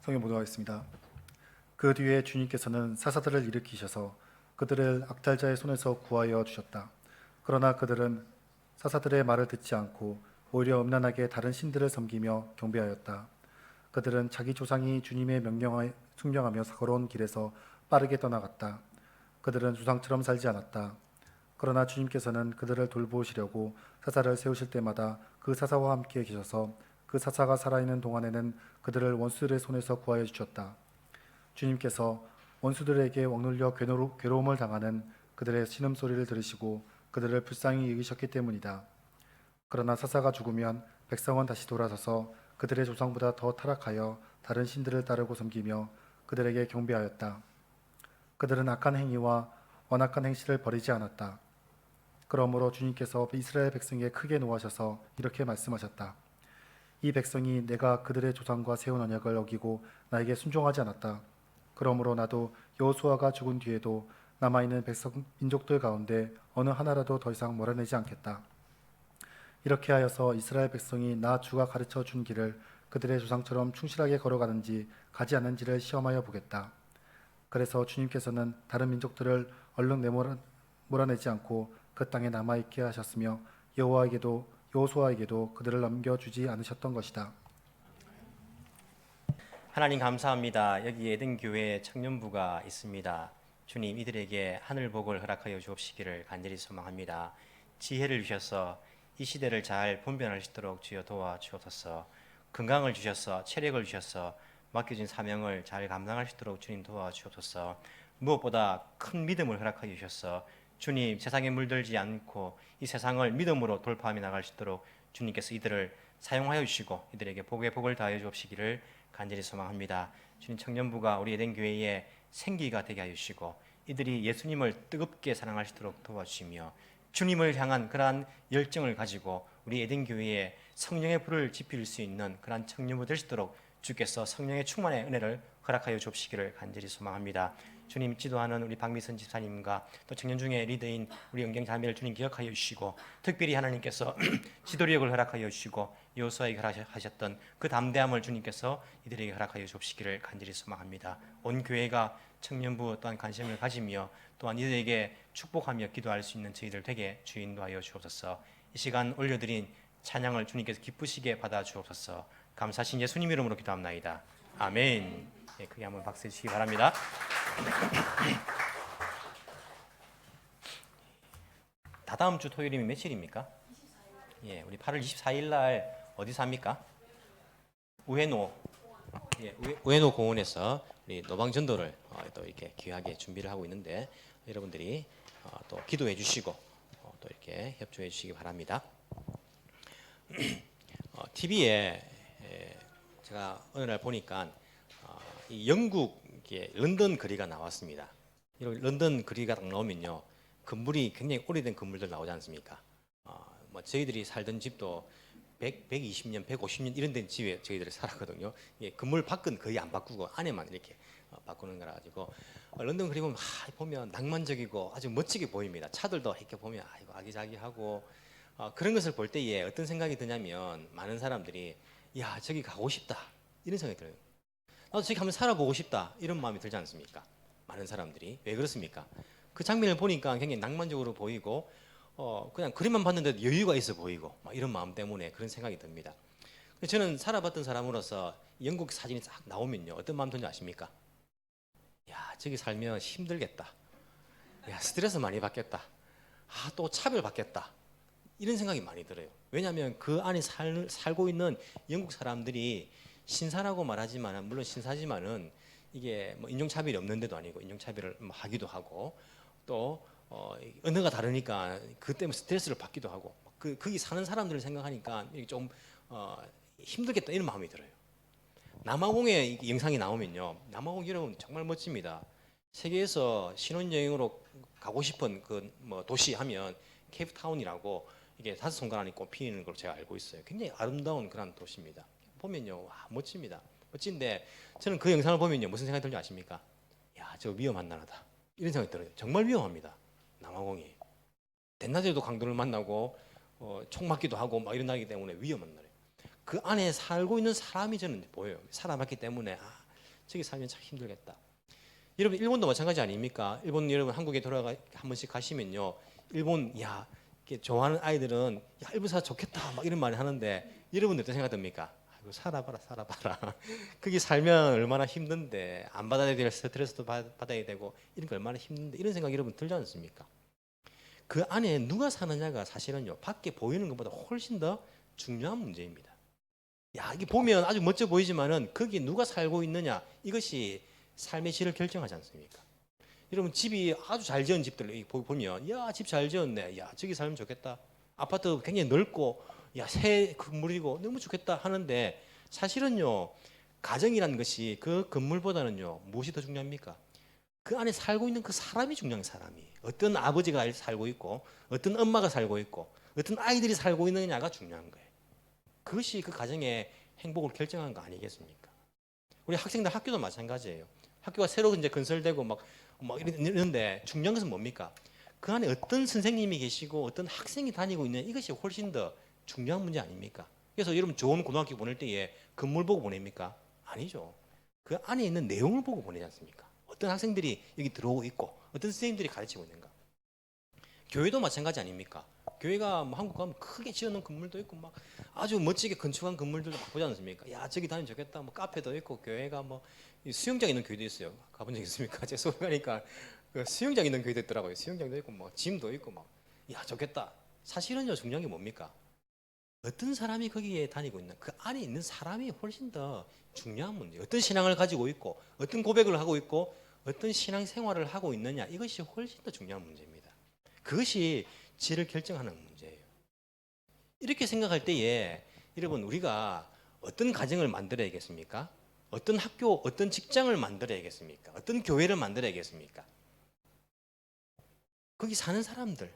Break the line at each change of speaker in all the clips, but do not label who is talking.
성경 보도하겠습니다. 그 뒤에 주님께서는 사사들을 일으키셔서 그들을 악탈자의 손에서 구하여 주셨다. 그러나 그들은 사사들의 말을 듣지 않고 오히려 음란하게 다른 신들을 섬기며 경배하였다. 그들은 자기 조상이 주님의 명령에 순종하며 걸어온 길에서 빠르게 떠나갔다. 그들은 조상처럼 살지 않았다. 그러나 주님께서는 그들을 돌보시려고 사사를 세우실 때마다 그 사사와 함께 계셔서 그 사사가 살아있는 동안에는 그들을 원수들의 손에서 구하여 주셨다. 주님께서 원수들에게 억눌려 괴로움을 당하는 그들의 신음소리를 들으시고 그들을 불쌍히 여기셨기 때문이다. 그러나 사사가 죽으면 백성은 다시 돌아서서 그들의 조상보다 더 타락하여 다른 신들을 따르고 섬기며 그들에게 경배하였다. 그들은 악한 행위와 완악한 행실을 버리지 않았다. 그러므로 주님께서 이스라엘 백성에게 크게 노하셔서 이렇게 말씀하셨다. 이 백성이 내가 그들의 조상과 세운 언약을 어기고 나에게 순종하지 않았다. 그러므로 나도 여호수아가 죽은 뒤에도 남아있는 백성 민족들 가운데 어느 하나라도 더 이상 몰아내지 않겠다. 이렇게 하여서 이스라엘 백성이 나 주가 가르쳐 준 길을 그들의 조상처럼 충실하게 걸어가는지 가지 않는지를 시험하여 보겠다. 그래서 주님께서는 다른 민족들을 얼른 몰아내지 않고 그 땅에 남아있게 하셨으며 여호수아에게도 그들을 넘겨주지 않으셨던 것이다.
하나님 감사합니다. 여기 에덴 교회에 청년부가 있습니다. 주님 이들에게 하늘 복을 허락하여 주옵시기를 간절히 소망합니다. 지혜를 주셔서 이 시대를 잘 분별할 수 있도록 주여 도와주옵소서. 건강을 주셔서 체력을 주셔서 맡겨진 사명을 잘 감당할 수 있도록 주님 도와주옵소서. 무엇보다 큰 믿음을 허락하여 주셔서 주님 세상에 물들지 않고 이 세상을 믿음으로 돌파하며 나갈 수 있도록 주님께서 이들을 사용하여 주시고 이들에게 복의 복을 다하여 주옵시기를 간절히 소망합니다. 주님 청년부가 우리 에덴 교회의 생기가 되게 하여 주시고 이들이 예수님을 뜨겁게 사랑할 수 있도록 도와주시며 주님을 향한 그러한 열정을 가지고 우리 에덴 교회에 성령의 불을 지필 수 있는 그러한 청년부 될 수 있도록 주께서 성령의 충만의 은혜를 허락하여 주옵시기를 간절히 소망합니다. 주님 지도하는 우리 박미선 집사님과 또 청년 중에 리더인 우리 은경 자매를 주님 기억하여 주시고 특별히 하나님께서 지도력을 허락하여 주시고 여호수아에게 허락하셨던 그 담대함을 주님께서 이들에게 허락하여 주옵시기를 간절히 소망합니다. 온 교회가 청년부 또한 관심을 가지며 또한 이들에게 축복하며 기도할 수 있는 저희들 되게 주인도하여 주옵소서. 이 시간 올려드린 찬양을 주님께서 기쁘시게 받아 주옵소서. 감사하신 예수님 이름으로 기도합나이다. 아멘. 예, 크게 한번 박수 주시기 바랍니다. 다다음 주 토요일이면 며칠입니까? 24일. 예, 우리 8월 24일 날 어디서 합니까? 우에노. 예, 우에노 공원에서 우리 노방전도를 또 이렇게 귀하게 준비를 하고 있는데 여러분들이 또 기도해 주시고 또 이렇게 협조해 주시기 바랍니다. TV에 제가 어느 날 보니까 이 영국 런던 거리가 나왔습니다. 이런 런던 거리가 딱 나오면요, 건물이 굉장히 오래된 건물들 나오지 않습니까? 뭐 저희들이 살던 집도 120년, 150년 이런 된 집에 저희들이 살았거든요. 예, 건물 밖은 거의 안 바꾸고 안에만 이렇게 바꾸는 거라 가지고 런던 거리 보면 낭만적이고 아주 멋지게 보입니다. 차들도 이렇게 보면 아이고 아기자기하고 그런 것을 볼 때에 어떤 생각이 드냐면 많은 사람들이 야 저기 가고 싶다 이런 생각이 들어요. 나도 저기 한번 살아보고 싶다 이런 마음이 들지 않습니까? 많은 사람들이 왜 그렇습니까? 그 장면을 보니까 굉장히 낭만적으로 보이고 그냥 그림만 봤는데도 여유가 있어 보이고 막 이런 마음 때문에 그런 생각이 듭니다. 저는 살아봤던 사람으로서 영국 사진이 싹 나오면요 어떤 마음 드는지 아십니까? 야 저기 살면 힘들겠다. 야 스트레스 많이 받겠다. 또 차별 받겠다. 이런 생각이 많이 들어요. 왜냐하면 그 안에 살고 있는 영국 사람들이 신사라고 말하지만 물론 신사지만은 이게 뭐 인종차별이 없는 데도 아니고 인종차별을 하기도 하고 또 언어가 다르니까 그 때문에 스트레스를 받기도 하고 거기 사는 사람들을 생각하니까 좀 힘들겠다 이런 마음이 들어요. 남아공의 영상이 나오면요, 남아공 여러분 정말 멋집니다. 세계에서 신혼여행으로 가고 싶은 그 뭐 도시 하면 케이프타운이라고 이게 5손가락 안에 꼽히는 걸로 제가 알고 있어요. 굉장히 아름다운 그런 도시입니다. 보면요, 와, 멋집니다. 멋진데 저는 그 영상을 보면요 무슨 생각이 들지 아십니까? 야, 저거 위험한 나라다 이런 생각이 들어요. 정말 위험합니다. 남아공이 대낮에도 강도를 만나고 총 맞기도 하고 막 이런 나라이기 때문에 위험한 나라예요. 그 안에 살고 있는 사람이 저는 보여요. 살아봤기 때문에 저기 살면 참 힘들겠다. 여러분 일본도 마찬가지 아닙니까? 일본 여러분 한국에 돌아가 한 번씩 가시면요, 일본 야 이렇게 좋아하는 아이들은 야 일본 살아 좋겠다 막 이런 말을 하는데 여러분 어떤 생각 듭니까? 아이고 살아봐라 살아봐라. 거기 살면 얼마나 힘든데 안 받아야 될 스트레스도 받아야 되고 이런 거 얼마나 힘든데 이런 생각 여러분 들지 않습니까? 그 안에 누가 사느냐가 사실은요 밖에 보이는 것보다 훨씬 더 중요한 문제입니다. 야 이게 보면 아주 멋져 보이지만은 거기에 누가 살고 있느냐 이것이 삶의 질을 결정하지 않습니까? 여러분 집이 아주 잘 지은 집들 보면 야 집 잘 지었네, 야 저기 살면 좋겠다, 아파트 굉장히 넓고 야 새 건물이고 너무 좋겠다 하는데 사실은요 가정이라는 것이 그 건물보다는요 무엇이 더 중요합니까? 그 안에 살고 있는 그 사람이 중요한, 사람이 어떤 아버지가 살고 있고 어떤 엄마가 살고 있고 어떤 아이들이 살고 있느냐가 중요한 거예요. 그것이 그 가정의 행복을 결정하는 거 아니겠습니까? 우리 학생들 학교도 마찬가지예요. 학교가 새로 이제 건설되고 막 이런데 중요한 것은 뭡니까? 그 안에 어떤 선생님이 계시고 어떤 학생이 다니고 있는 이것이 훨씬 더 중요한 문제 아닙니까? 그래서 여러분 좋은 고등학교 보낼 때에 건물 보고 보냅니까? 아니죠. 그 안에 있는 내용을 보고 보내지 않습니까? 어떤 학생들이 여기 들어오고 있고 어떤 선생님들이 가르치고 있는가? 교회도 마찬가지 아닙니까? 교회가 뭐 한국 가면 크게 지어놓은 건물도 있고 막 아주 멋지게 건축한 건물들도 막 보지 않습니까? 야 저기 다니면 좋겠다. 뭐 카페도 있고 교회가 뭐 수영장 있는 교회도 있어요. 가본 적 있습니까? 제가 서울 가니까 그 수영장 있는 교회도 있더라고요. 수영장도 있고 뭐 짐도 있고 막 야 좋겠다. 사실은요 중요한 게 뭡니까? 어떤 사람이 거기에 다니고 있는 그 안에 있는 사람이 훨씬 더 중요한 문제. 어떤 신앙을 가지고 있고 어떤 고백을 하고 있고 어떤 신앙 생활을 하고 있느냐 이것이 훨씬 더 중요한 문제입니다. 그것이 질을 결정하는 문제예요. 이렇게 생각할 때에 여러분 우리가 어떤 가정을 만들어야겠습니까? 어떤 학교, 어떤 직장을 만들어야겠습니까? 어떤 교회를 만들어야겠습니까? 거기 사는 사람들,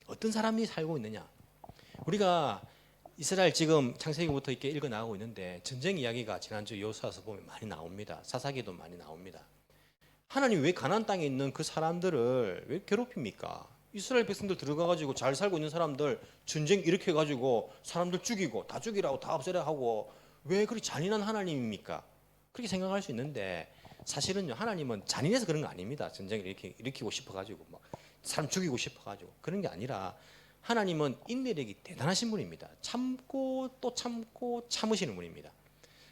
어떤 사람이 살고 있느냐? 우리가 이스라엘 지금 창세기부터 이렇게 읽어 나가고 있는데 전쟁 이야기가 지난주 여호수아서 보면 많이 나옵니다. 사사기도 많이 나옵니다. 하나님 왜 가나안 땅에 있는 그 사람들을 왜 괴롭힙니까? 이스라엘 백성들 들어가가지고 잘 살고 있는 사람들 전쟁 일으켜가지고 사람들 죽이고 다 죽이라고 다 없애라 하고 왜 그렇게 잔인한 하나님입니까? 그렇게 생각할 수 있는데 사실은요 하나님은 잔인해서 그런 거 아닙니다. 전쟁을 일으키고 싶어가지고 막 사람 죽이고 싶어가지고 그런 게 아니라 하나님은 인내력이 대단하신 분입니다. 참고 또 참고 참으시는 분입니다.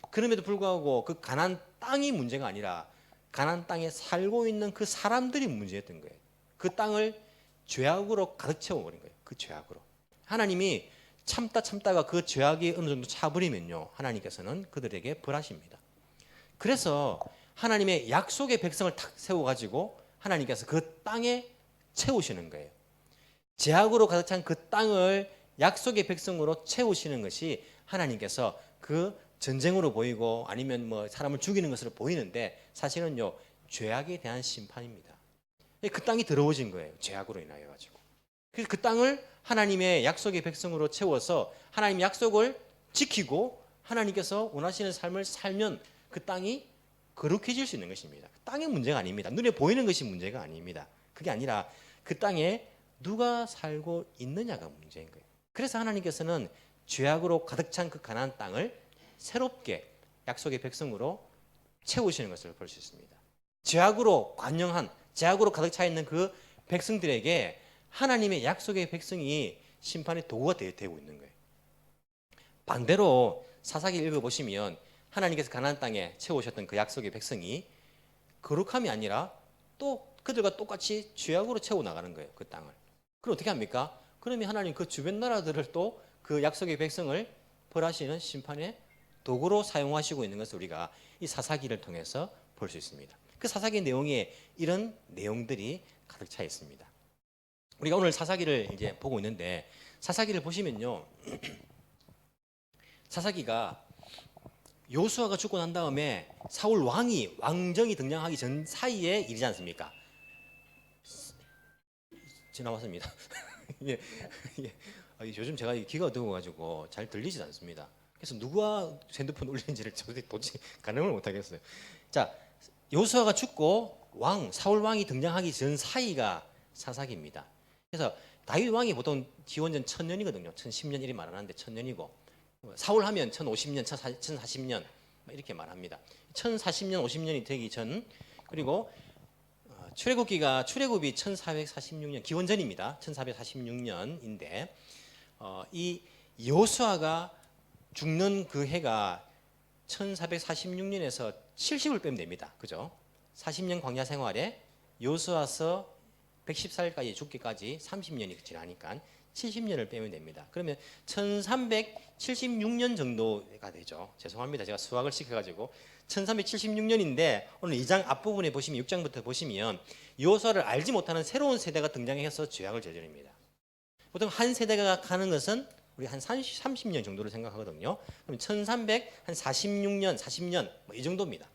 그럼에도 불구하고 그 가나안 땅이 문제가 아니라 가나안 땅에 살고 있는 그 사람들이 문제였던 거예요. 그 땅을 죄악으로 가득 채워버린 거예요. 그 죄악으로. 하나님이 참다가 그 죄악이 어느 정도 차버리면요. 하나님께서는 그들에게 벌하십니다. 그래서 하나님의 약속의 백성을 탁 세워가지고 하나님께서 그 땅에 채우시는 거예요. 죄악으로 가득 찬 그 땅을 약속의 백성으로 채우시는 것이 하나님께서 그 전쟁으로 보이고 아니면 뭐 사람을 죽이는 것으로 보이는데 사실은요 죄악에 대한 심판입니다. 그 땅이 더러워진 거예요. 죄악으로 인하여 가지고. 그래서 그 땅을 하나님의 약속의 백성으로 채워서 하나님의 약속을 지키고 하나님께서 원하시는 삶을 살면 그 땅이 거룩해질 수 있는 것입니다. 그 땅의 문제가 아닙니다. 눈에 보이는 것이 문제가 아닙니다. 그게 아니라 그 땅에 누가 살고 있느냐가 문제인 거예요. 그래서 하나님께서는 죄악으로 가득 찬 그 가나안 땅을 새롭게 약속의 백성으로 채우시는 것을 볼 수 있습니다. 죄악으로 관영한 죄악으로 가득 차 있는 그 백성들에게 하나님의 약속의 백성이 심판의 도구가 되고 있는 거예요. 반대로 사사기 읽어보시면 하나님께서 가나안 땅에 채우셨던 그 약속의 백성이 거룩함이 아니라 또 그들과 똑같이 죄악으로 채워 나가는 거예요. 그 땅을. 그럼 어떻게 합니까? 그러면 하나님 그 주변 나라들을 또 그 약속의 백성을 벌하시는 심판의 도구로 사용하시고 있는 것을 우리가 이 사사기를 통해서 볼 수 있습니다. 그 사사기 내용에 이런 내용들이 가득 차 있습니다. 우리가 오늘 사사기를 이제 보고 있는데 사사기를 보시면요. 사사기가 요수아가 죽고 난 다음에 사울 왕정이 등장하기 전 사이에 일이지 않습니까? 지나왔습니다. 예, 예. 요즘 제가 귀가 어두워가지고 잘 들리지 않습니다. 그래서 누가 핸드폰 울리는지를 도저히 가늠을 못하겠어요. 자, 요수아가 죽고 사울 왕이 등장하기 전 사이가 사사기입니다. 그래서 다윗 왕이 보통 기원전 1000년이거든요. 1010년 이렇게 말하는데 1000년이고 사울 하면 1050년, 1040년 이렇게 말합니다. 1040년 50년이 되기 전, 그리고 출애굽이 1446년 기원전입니다. 1446년인데 이 여호수아가 죽는 그 해가 1446년에서 70을 빼면 됩니다. 그죠? 40년 광야 생활에 여호수아서 114일까지 죽기까지 30년이 지나니까 70년을 빼면 됩니다. 그러면 1376년 정도가 되죠. 죄송합니다. 제가 수학을 시켜가지고 1376년인데 오늘 2장 앞부분에 보시면 6장부터 보시면 여호수아를 알지 못하는 새로운 세대가 등장해서 죄악을 저지릅니다. 보통 한 세대가 가는 것은 우리 한 30년 정도를 생각하거든요. 그럼 1346년, 40년 뭐 이 정도입니다.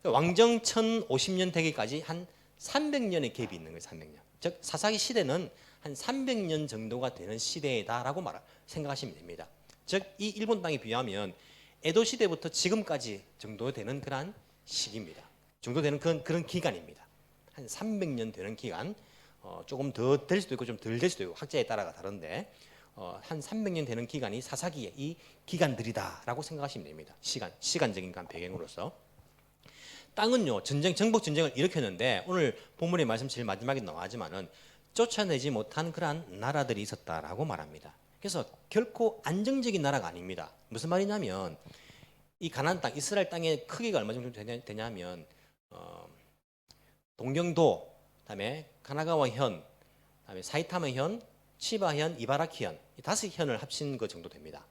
왕정 1050년 되기까지 한 300년의 갭이 있는 거예요. 300년. 즉 사사기 시대는 한 300년 정도가 되는 시대다라고 생각하시면 됩니다. 즉 이 일본 땅에 비하면 에도 시대부터 지금까지 정도 되는 그런 시기입니다. 정도 되는 그런 기간입니다. 한 300년 되는 기간, 조금 더 될 수도 있고 좀 덜 될 수도 있고 학자에 따라가 다른데 한 300년 되는 기간이 사사기의 이 기간들이다라고 생각하시면 됩니다. 시간적인 배경으로서. 땅은요 정복 전쟁을 일으켰는데 오늘 본문의 말씀 제일 마지막에 나와지만은 쫓아내지 못한 그러한 나라들이 있었다라고 말합니다. 그래서 결코 안정적인 나라가 아닙니다. 무슨 말이냐면 이 가나안 땅, 이스라엘 땅의 크기가 얼마 정도 되냐면 동경도, 그다음에 가나가와 현, 그다음에 사이타마 현, 치바 현, 이바라키 현, 이 5현을 합친 그 정도 됩니다.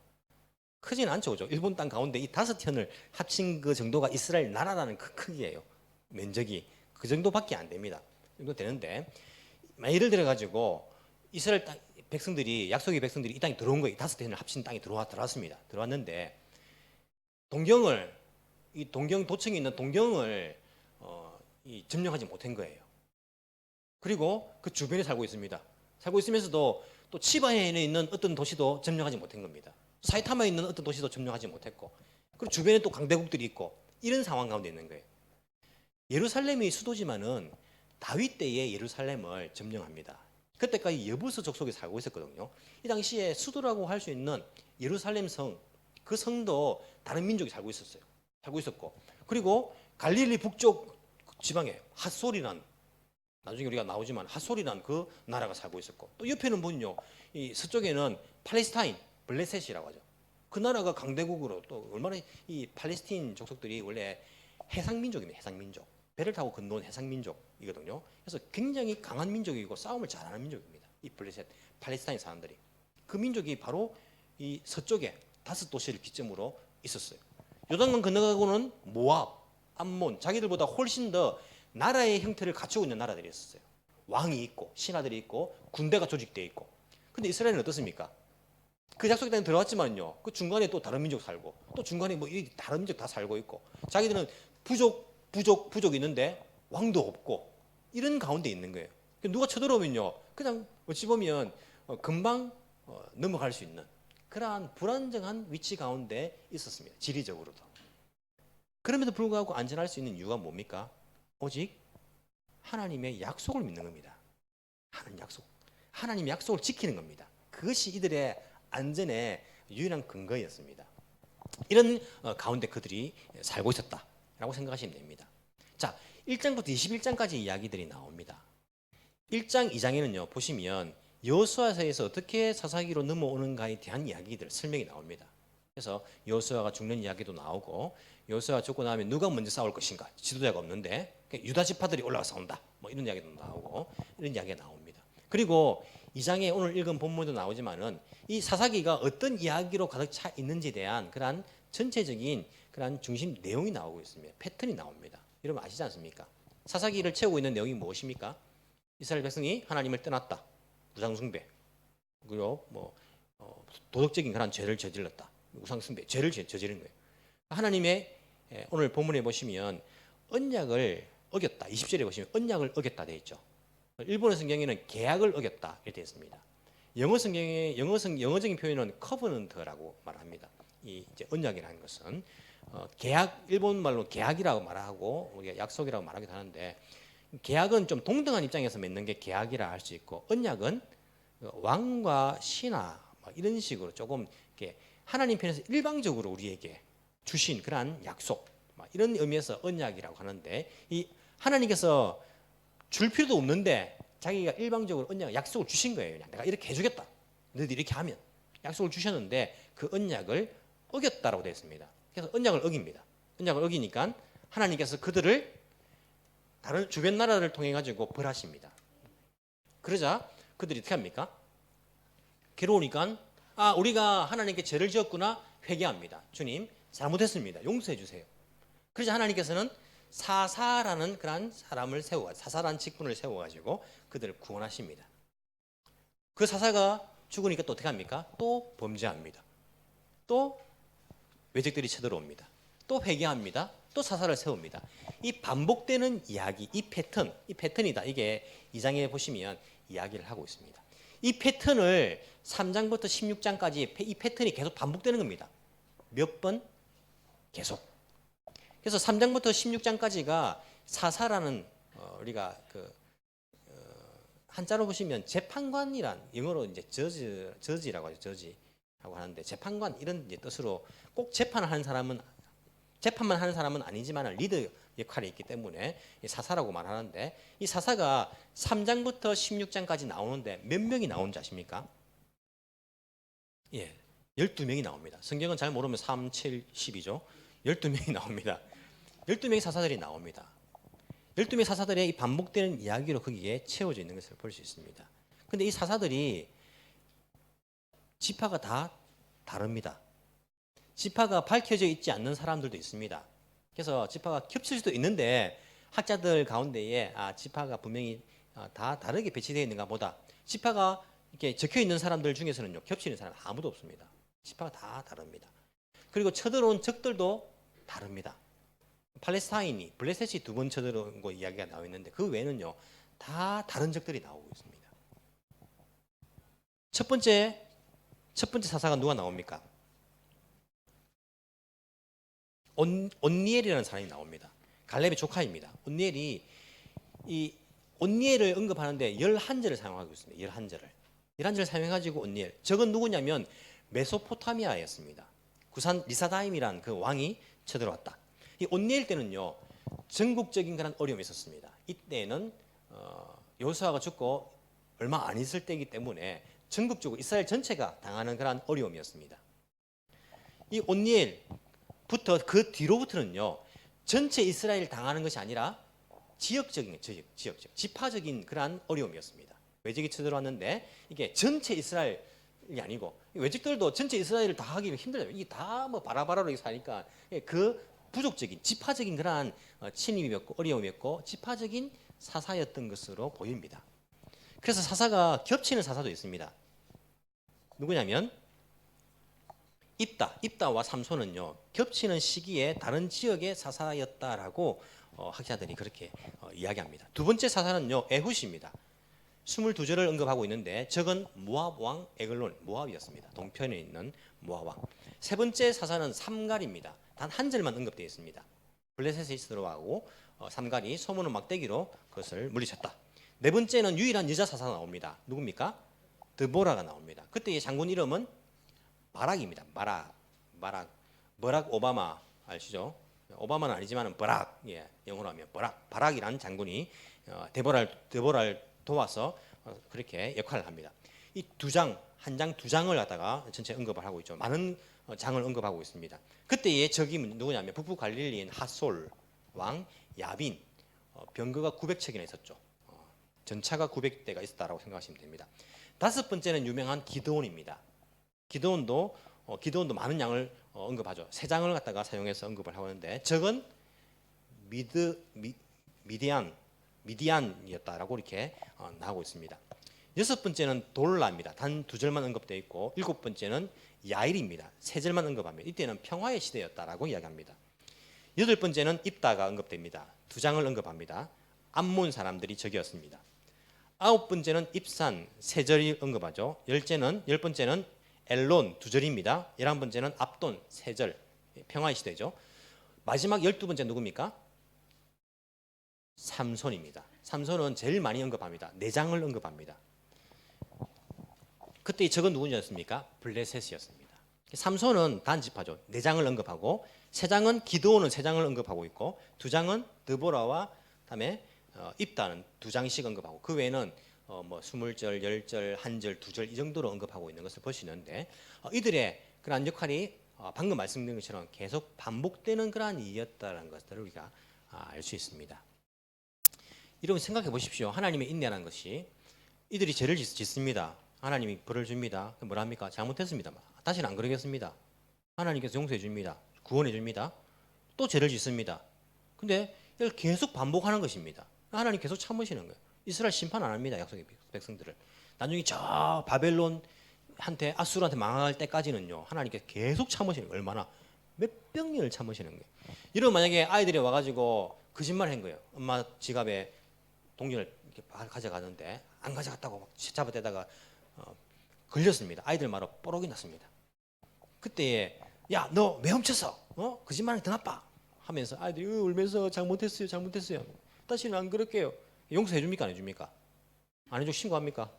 크지는 않죠, 그죠? 일본 땅 가운데 이 5현을 합친 그 정도가 이스라엘 나라라는 그 크기예요. 면적이 그 정도밖에 안 됩니다. 그 정도 되는데 예를 들어 가지고 이스라엘 땅 백성들이 약속의 백성들이 이 땅에 들어온 거예요. 5현을 합친 땅에 들어왔습니다. 들어왔는데 이 동경 도청에 있는 동경을 점령하지 못한 거예요. 그리고 그 주변에 살고 있습니다. 살고 있으면서도 또 치바현에 있는 어떤 도시도 점령하지 못한 겁니다. 사이타마에 있는 어떤 도시도 점령하지 못했고, 그리고 주변에 또 강대국들이 있고 이런 상황 가운데 있는 거예요. 예루살렘이 수도지만은 다윗 때에 예루살렘을 점령합니다. 그때까지 여부스 족속이 살고 있었거든요. 이 당시에 수도라고 할 수 있는 예루살렘 성, 그 성도 다른 민족이 살고 있었어요. 살고 있었고, 그리고 갈릴리 북쪽 지방에 핫솔이란, 나중에 우리가 나오지만 핫솔이란 그 나라가 살고 있었고, 또 옆에는 뭐냐, 이 서쪽에는 팔레스타인, 블레셋이라고 하죠. 그 나라가 강대국으로 또 얼마나 이 팔레스틴 족속들이 원래 해상민족입니다. 해상민족. 배를 타고 건너온 해상민족이거든요. 그래서 굉장히 강한 민족이고 싸움을 잘하는 민족입니다. 이 블레셋, 팔레스타인 사람들이. 그 민족이 바로 이 서쪽에 5도시를 기점으로 있었어요. 요단강 건너가고는 모압, 암몬, 자기들보다 훨씬 더 나라의 형태를 갖추고 있는 나라들이 있었어요. 왕이 있고 신하들이 있고 군대가 조직되어 있고. 근데 이스라엘은 어떻습니까? 그 약속의 땅에 들어왔지만요, 그 중간에 또 다른 민족 살고, 또 중간에 뭐 이 다른 민족 다 살고 있고, 자기들은 부족 있는데 왕도 없고 이런 가운데 있는 거예요. 누가 쳐들어오면요, 그냥 어찌 보면 금방 넘어갈 수 있는 그러한 불안정한 위치 가운데 있었습니다. 지리적으로도. 그럼에도 불구하고 안전할 수 있는 이유가 뭡니까? 오직 하나님의 약속을 믿는 겁니다. 하나님의 약속을 지키는 겁니다. 그것이 이들의 안전의 유일한 근거였습니다. 이런 가운데 그들이 살고 있었다라고 생각하시면 됩니다. 자, 1장부터 21장까지 이야기들이 나옵니다. 1장, 2장에는요 보시면 여호수아서에서 어떻게 사사기로 넘어오는가에 대한 이야기들 설명이 나옵니다. 그래서 여호수아가 죽는 이야기도 나오고, 여호수아가 죽고 나면 누가 먼저 싸울 것인가, 지도자가 없는데 유다 지파들이 올라가 싸운다, 뭐 이런 이야기도 나오고, 이런 이야기가 나옵니다. 그리고 2장에 오늘 읽은 본문도 나오지만은 이 사사기가 어떤 이야기로 가득 차 있는지에 대한 그러한 전체적인 그러한 중심 내용이 나오고 있습니다. 패턴이 나옵니다. 여러분 아시지 않습니까? 사사기를 채우고 있는 내용이 무엇입니까? 이스라엘 백성이 하나님을 떠났다, 우상숭배, 그리고 도덕적인 그런 죄를 저질렀다, 우상숭배, 죄를 저지른 거예요. 하나님의 오늘 본문에 보시면 언약을 어겼다, 20절에 보시면 언약을 어겼다 되어 있죠. 일본어 성경에는 계약을 어겼다 이렇게 되어 있습니다. 영어 성경의 영어적인 표현은 커버넌트라고 말합니다. 이 이제 언약이라는 것은 계약, 일본 말로 계약이라고 말하고 우리가 약속이라고 말하기도 하는데, 계약은 좀 동등한 입장에서 맺는 게 계약이라 할 수 있고, 언약은 왕과 신하 이런 식으로 조금 이렇게 하나님 편에서 일방적으로 우리에게 주신 그러한 약속, 이런 의미에서 언약이라고 하는데, 이 하나님께서 줄 필요도 없는데 자기가 일방적으로 언약 약속을 주신 거예요. 그냥 내가 이렇게 해주겠다, 너희들 이렇게 하면, 약속을 주셨는데 그 언약을 어겼다라고 되어 있습니다. 그래서 언약을 어깁니다. 언약을 어기니까 하나님께서 그들을 다른 주변 나라를 통해 가지고 벌하십니다. 그러자 그들이 어떻게 합니까? 괴로우니까 우리가 하나님께 죄를 지었구나, 회개합니다. 주님 잘못했습니다, 용서해 주세요. 그러자 하나님께서는 사사라는 그런 사람을 사사라는 직분을 세워가지고 그들을 구원하십니다. 그 사사가 죽으니까 또 어떻게 합니까? 또 범죄합니다. 또 외적들이 쳐들어옵니다. 또 회개합니다. 또 사사를 세웁니다. 이 반복되는 이야기, 이 패턴이다. 이게 2장에 보시면 이야기를 하고 있습니다. 이 패턴을 3장부터 16장까지 이 패턴이 계속 반복되는 겁니다. 몇 번? 계속. 그래서 3장부터 16장까지가 사사라는 우리가 한자로 보시면 재판관이란, 영어로 이제 저지라고 하죠. 저지라고 하는데, 재판관 이런 이제 뜻으로, 꼭 재판만 하는 사람은 아니지만 리더 역할이 있기 때문에 사사라고 말하는데, 이 사사가 3장부터 16장까지 나오는데 몇 명이 나오는지 아십니까? 예, 12명이 나옵니다. 성경은 잘 모르면 3, 7, 10이죠. 12명이 나옵니다. 12명의 사사들이 나옵니다. 12명의 사사들의 이 반복되는 이야기로 거기에 채워져 있는 것을 볼 수 있습니다. 그런데 이 사사들이 지파가 다 다릅니다. 지파가 밝혀져 있지 않는 사람들도 있습니다. 그래서 지파가 겹칠 수도 있는데, 학자들 가운데에 지파가 분명히 다 다르게 배치되어 있는가 보다, 지파가 이렇게 적혀 있는 사람들 중에서는요, 겹치는 사람 아무도 없습니다. 지파가 다 다릅니다. 그리고 쳐들어온 적들도 다릅니다. 팔레스타인이, 블레셋이 2번 쳐들어온 거 이야기가 나와 있는데, 그 외에는요 다 다른 적들이 나오고 있습니다. 첫 번째 사사가 누가 나옵니까? 온니엘이라는 사람이 나옵니다. 갈렙의 조카입니다. 온니엘을 언급하는데 11절을 사용하고 있습니다. 11절을 사용해가지고 온니엘. 저건 누구냐면 메소포타미아였습니다. 구산 리사다임이란 그 왕이 쳐들어왔다. 이 온니엘 때는요 전국적인 그런 어려움이 있었습니다. 이때는 여호수아가 죽고 얼마 안 있을 때이기 때문에 전국적으로 이스라엘 전체가 당하는 그런 어려움이었습니다. 이 온니엘부터 그 뒤로부터는요 전체 이스라엘 당하는 것이 아니라 지역적 지파적인 그러한 어려움이었습니다. 외적이 쳐들어왔는데 이게 전체 이스라엘이 아니고, 외적들도 전체 이스라엘을 다 하기 힘들어요. 이게 다 뭐 바라바라로 사니까 그 부족적인 지파적인 그러한 침입이었고 어려움이었고 지파적인 사사였던 것으로 보입니다. 그래서 사사가 겹치는 사사도 있습니다. 누구냐면 입다와 삼손은요 겹치는 시기에 다른 지역의 사사였다라고 학자들이 그렇게 이야기합니다. 두 번째 사사는요 에훗입니다. 22절을 언급하고 있는데 저건 모압 왕 에글론, 모압이었습니다. 동편에 있는 모압 왕. 세 번째 사사는 삼갈입니다. 단 한 절만 언급되어 있습니다. 블레셋에 들어가고 삼갈이 소문을 막대기로 그것을 물리쳤다. 네 번째는 유일한 여자 사사가 나옵니다. 누굽니까? 드보라가 나옵니다. 그때 이 장군 이름은 바락입니다. 버락 오바마 아시죠? 오바마는 아니지만 버락, 영어로 하면 바락이라는 장군이 드보라를 도와서 그렇게 역할을 합니다. 이 한 장 두 장을 갖다가 전체 언급을 하고 있죠. 많은 장을 언급하고 있습니다. 그때의 적이 누구냐면 북부 갈릴리인 핫솔 왕 야빈, 병거가 900척이나 있었죠. 전차가 900대가 있었다라고 생각하시면 됩니다. 다섯 번째는 유명한 기드온입니다. 기드온도 많은 양을 언급하죠. 세 장을 갖다가 사용해서 언급을 하는데 적은 미디안이었다라고 이렇게 나오고 있습니다. 여섯 번째는 돌라입니다. 단 2절만 언급되어 있고, 일곱 번째는 야일입니다. 3절만 언급합니다. 이때는 평화의 시대였다라고 이야기합니다. 여덟 번째는 입다가 언급됩니다. 2장을 언급합니다. 암몬 사람들이 적이었습니다. 아홉 번째는 입산 3절이 언급하죠. 열 번째는 엘론 2절입니다. 11번째는 압돈 3절, 평화의 시대죠. 마지막 12번째 누굽니까? 삼손입니다. 삼손은 제일 많이 언급합니다. 4장을 언급합니다. 그때 적은 누구였습니까? 블레셋이었습니다. 삼손은 단지파죠. 4장을 언급하고 세 장은 기드온은 세 장을 언급하고 있고 두 장은 드보라와 그다음에 입다는 두 장씩 언급하고 그 외에는 뭐 20절, 10절, 1절, 2절 이 정도로 언급하고 있는 것을 볼 수 있는데 이들의 그러한 역할이 방금 말씀드린 것처럼 계속 반복되는 그러한 일이었다는 것들을 우리가 알 수 있습니다. 여러분 생각해 보십시오. 하나님의 인내라는 것이 이들이 죄를 짓습니다. 하나님이 벌을 줍니다. 뭐라 합니까? 잘못했습니다. 다시는 안 그러겠습니다. 하나님께서 용서해 줍니다. 구원해 줍니다. 또 죄를 짓습니다. 근데 이걸 계속 반복하는 것입니다. 하나님 계속 참으시는 거예요. 이스라엘 심판 안 합니다. 약속의 백성들을. 나중에 저 바벨론한테 아수르한테 망할 때까지는요. 하나님께서 계속 참으시는 거예요. 얼마나? 몇백 년을 참으시는 거예요. 이러면 만약에 아이들이 와가지고 거짓말 한 거예요. 엄마 지갑에 동전을 이렇게 가져가는데 안 가져갔다고 막 잡아대다가 걸렸습니다. 아이들 말로 뽀록이 났습니다. 그때 야, 너 왜 훔쳤어? 거짓말이 더 나빠. 하면서 아이들이 울면서 잘못했어요. 다시는 안 그럴게요. 용서해 줍니까 안 해줍니까? 안 해주고 신고합니까?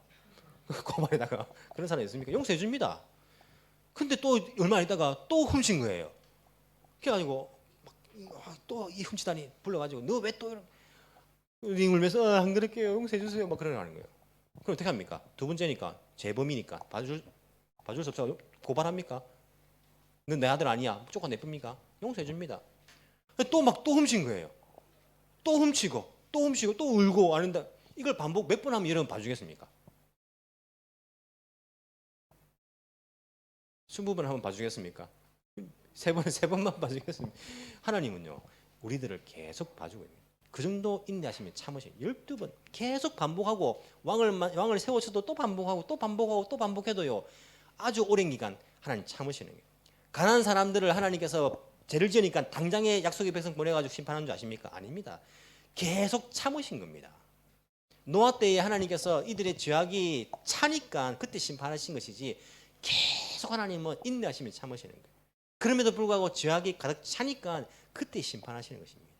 고발에다가 그런 사람이 있습니까? 용서해 줍니다. 근데 또 얼마 있다가 또 훔친 거예요. 그래가지고 또 이 훔치다니 불러가지고 너 왜 또 이런 울면서 안 그럴게요. 용서해 주세요. 막 그러는 거예요. 그럼 어떻게 합니까? 두 번째니까 재범이니까 봐줄 수 없어 고발합니까? 너 내 아들 아니야. 무조건 내쁩니까? 용서해 줍니다. 또 훔친 거예요. 또 훔치고 또 울고 아는데 이걸 반복 몇 번 하면 여러분 봐주겠습니까? 20번 하면 봐주겠습니까? 세 번만 봐주겠습니까? 하나님은요 우리들을 계속 봐주고 있는 거예요. 그 정도 인내하시면 참으시면 12번 계속 반복하고 왕을 세워쳐도 또 반복해도요 아주 오랜 기간 하나님 참으시는 거예요. 가난한 사람들을 하나님께서 죄를 지으니까 당장에 약속의 백성 보내가지고 심판하는 줄 아십니까? 아닙니다. 계속 참으신 겁니다. 노아 때에 하나님께서 이들의 죄악이 차니까 그때 심판하신 것이지 계속 하나님은 인내하시며 참으시는 거예요. 그럼에도 불구하고 죄악이 가득 차니까 그때 심판하시는 것입니다.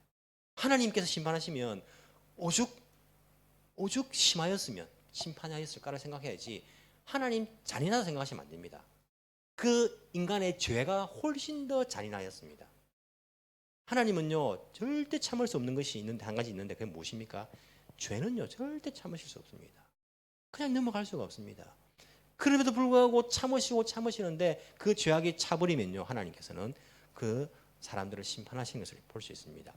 하나님께서 심판하시면 오죽 심하였으면 심판하였을까를 생각해야지 하나님 잔인하다 생각하시면 안 됩니다. 그 인간의 죄가 훨씬 더 잔인하였습니다. 하나님은요 절대 참을 수 없는 것이 있는데 한 가지 있는데 그게 무엇입니까? 죄는요 절대 참으실 수 없습니다. 그냥 넘어갈 수가 없습니다. 그럼에도 불구하고 참으시는데 그 죄악이 차버리면요 하나님께서는 그 사람들을 심판하시는 것을 볼 수 있습니다.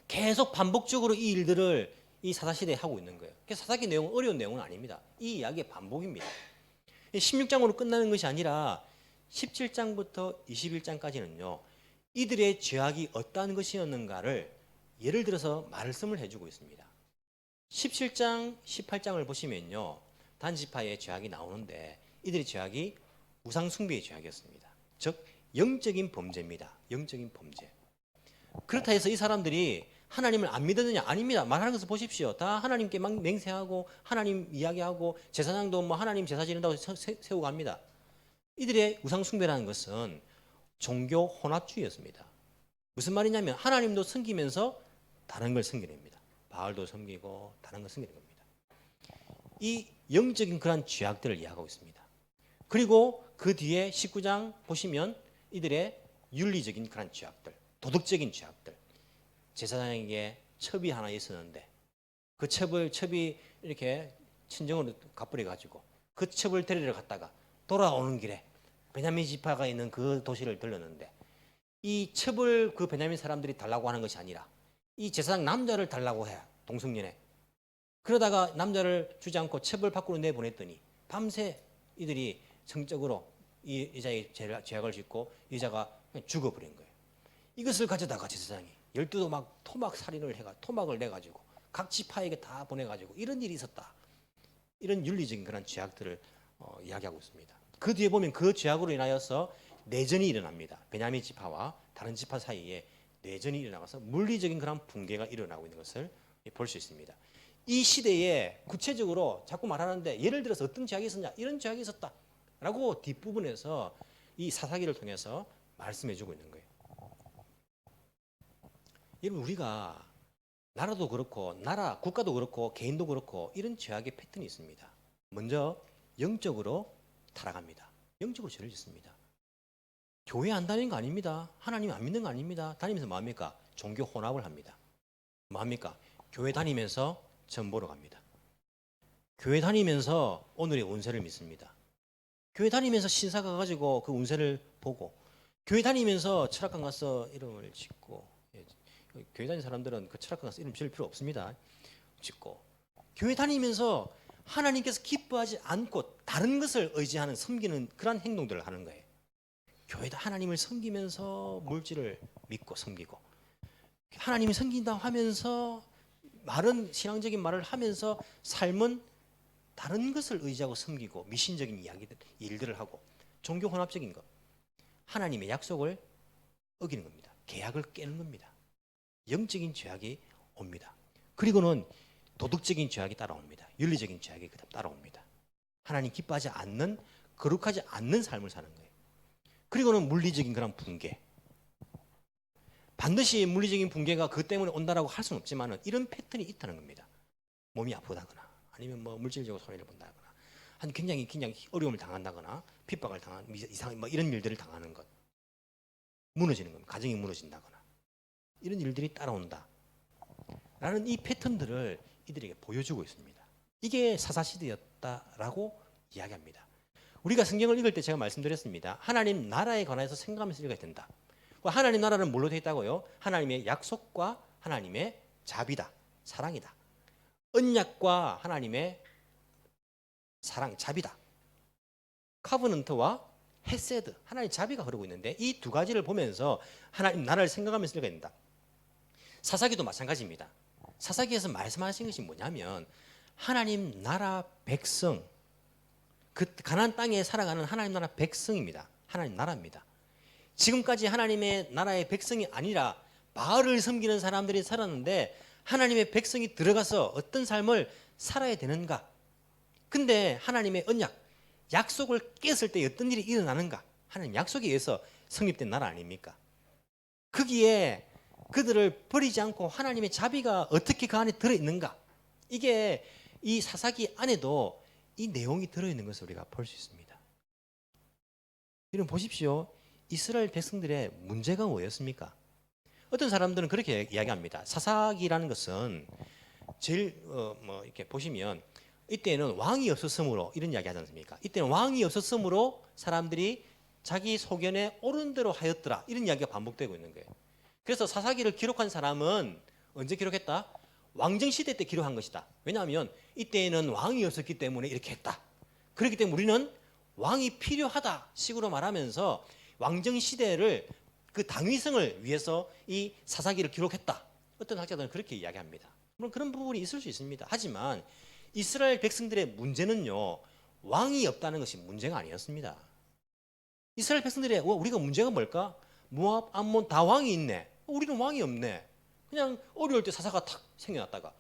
계속 반복적으로 이 일들을 이 사사시대에 하고 있는 거예요. 사사기 내용은 어려운 내용은 아닙니다. 이 이야기의 반복입니다. 16장으로 끝나는 것이 아니라 17장부터 21장까지는요 이들의 죄악이 어떠한 것이었는가를 예를 들어서 말씀을 해주고 있습니다. 17장, 18장을 보시면요 단지파의 죄악이 나오는데 이들의 죄악이 우상숭배의 죄악이었습니다. 즉 영적인 범죄입니다. 영적인 범죄. 그렇다 해서 이 사람들이 하나님을 안 믿었느냐? 아닙니다. 말하는 것을 보십시오. 다 하나님께 막 맹세하고 하나님 이야기하고 제사장도 뭐 하나님 제사 지낸다고 세우고 합니다. 이들의 우상숭배라는 것은 종교 혼합주의였습니다. 무슨 말이냐면 하나님도 섬기면서 다른 걸 섬기랍니다. 바알도 섬기고 다른 걸 섬기는 겁니다. 이 영적인 그런 죄악들을 이야기하고 있습니다. 그리고 그 뒤에 19장 보시면 이들의 윤리적인 그런 죄악들, 도덕적인 죄악들. 제사장에게 첩이 하나 있었는데 그 첩이 이렇게 친정으로 갚으려 가지고 그 첩을 데리러 갔다가 돌아오는 길에 베냐민 지파가 있는 그 도시를 들렀는데 이 첩을 그 베냐민 사람들이 달라고 하는 것이 아니라 이 제사장 남자를 달라고 해 동성연애. 그러다가 남자를 주지 않고 첩을 밖으로 내보냈더니 밤새 이들이 성적으로 이 여자의 죄악을 짓고 여자가 죽어버린 거예요. 이것을 가져다가 제사장이 12도 막 토막 살인을 토막을 내가지고 각 지파에게 다 보내가지고 이런 일이 있었다. 이런 윤리적인 그런 죄악들을 이야기하고 있습니다. 그 뒤에 보면 그 죄악으로 인하여서 내전이 일어납니다. 베냐민 지파와 다른 지파 사이에 내전이 일어나서 물리적인 그런 붕괴가 일어나고 있는 것을 볼 수 있습니다. 이 시대에 구체적으로 자꾸 말하는데 예를 들어서 어떤 죄악이 있었냐? 이런 죄악이 있었다. 라고 뒷부분에서 이 사사기를 통해서 말씀해주고 있는 거예요. 여러분 우리가 나라도 그렇고 국가도 그렇고 개인도 그렇고 이런 죄악의 패턴이 있습니다. 먼저 영적으로 타락합니다. 영적으로 죄를 짓습니다. 교회 안 다니는 거 아닙니다. 하나님 안 믿는 거 아닙니다. 다니면서 뭐합니까? 종교 혼합을 합니다. 뭐합니까? 교회 다니면서 점 보러 갑니다. 교회 다니면서 오늘의 운세를 믿습니다. 교회 다니면서 신사 가가지고 그 운세를 보고, 교회 다니면서 철학관 가서 이름을 짓고, 교회 다니는 사람들은 그 철학관 가서 이름 지을 필요 없습니다. 짓고, 교회 다니면서 하나님께서 기뻐하지 않고 다른 것을 의지하는 섬기는 그런 행동들을 하는 거예요. 교회도 하나님을 섬기면서 물질을 믿고 섬기고, 하나님을 섬긴다 하면서 말은 신앙적인 말을 하면서 삶은 다른 것을 의지하고 섬기고 미신적인 이야기들, 일들을 하고 종교 혼합적인 것, 하나님의 약속을 어기는 겁니다. 계약을 깨는 겁니다. 영적인 죄악이 옵니다. 그리고는 도덕적인 죄악이 따라옵니다. 윤리적인 죄악이 따라옵니다. 하나님 기뻐하지 않는, 거룩하지 않는 삶을 사는 거예요. 그리고는 물리적인 그런 붕괴. 반드시 물리적인 붕괴가 그 때문에 온다라고 할 수는 없지만 이런 패턴이 있다는 겁니다. 몸이 아프다거나 아니면 뭐 물질적으로 손해를 본다거나 한 굉장히 어려움을 당한다거나 핍박을 당한 이상 뭐 이런 일들을 당하는 것, 무너지는 겁니다. 가정이 무너진다거나 이런 일들이 따라온다 라는 이 패턴들을 이들에게 보여주고 있습니다. 이게 사사시대였다라고 이야기합니다. 우리가 성경을 읽을 때 제가 말씀드렸습니다. 하나님 나라에 관해서 생각하면서 읽어야 된다. 하나님 나라는 뭘로 되어 있다고요? 하나님의 약속과 하나님의 자비다, 사랑이다. 언약과 하나님의 사랑, 자비다. 카버넌트와 헤세드, 하나님의 자비가 흐르고 있는데 이 두 가지를 보면서 하나님 나라를 생각하면서 읽어야 된다. 사사기도 마찬가지입니다. 사사기에서 말씀하신 것이 뭐냐면 하나님 나라 백성, 그 가나안 땅에 살아가는 하나님 나라 백성입니다. 하나님 나라입니다. 지금까지 하나님의 나라의 백성이 아니라 바알을 섬기는 사람들이 살았는데 하나님의 백성이 들어가서 어떤 삶을 살아야 되는가? 근데 하나님의 언약, 약속을 깼을 때 어떤 일이 일어나는가? 하나님 약속에 의해서 성립된 나라 아닙니까? 거기에 그들을 버리지 않고 하나님의 자비가 어떻게 그 안에 들어있는가? 이게 이 사사기 안에도 이 내용이 들어있는 것을 우리가 볼 수 있습니다. 여러분 보십시오. 이스라엘 백성들의 문제가 뭐였습니까? 어떤 사람들은 그렇게 이야기합니다. 사사기라는 것은 제일 이렇게 보시면 이때는 왕이 없었으므로 이런 이야기 하지 않습니까? 이때는 왕이 없었으므로 사람들이 자기 소견에 옳은 대로 하였더라 이런 이야기가 반복되고 있는 거예요. 그래서 사사기를 기록한 사람은 언제 기록했다? 왕정 시대 때 기록한 것이다. 왜냐하면 이때에는 왕이 없었기 때문에 이렇게 했다. 그렇기 때문에 우리는 왕이 필요하다 식으로 말하면서 왕정 시대를 그 당위성을 위해서 이 사사기를 기록했다. 어떤 학자들은 그렇게 이야기합니다. 물론 그런 부분이 있을 수 있습니다. 하지만 이스라엘 백성들의 문제는요, 왕이 없다는 것이 문제가 아니었습니다. 이스라엘 백성들의 우리가 문제가 뭘까? 모압, 암몬 다 왕이 있네. 우리는 왕이 없네. 그냥 어려울 때 사사가 탁 생겨났다가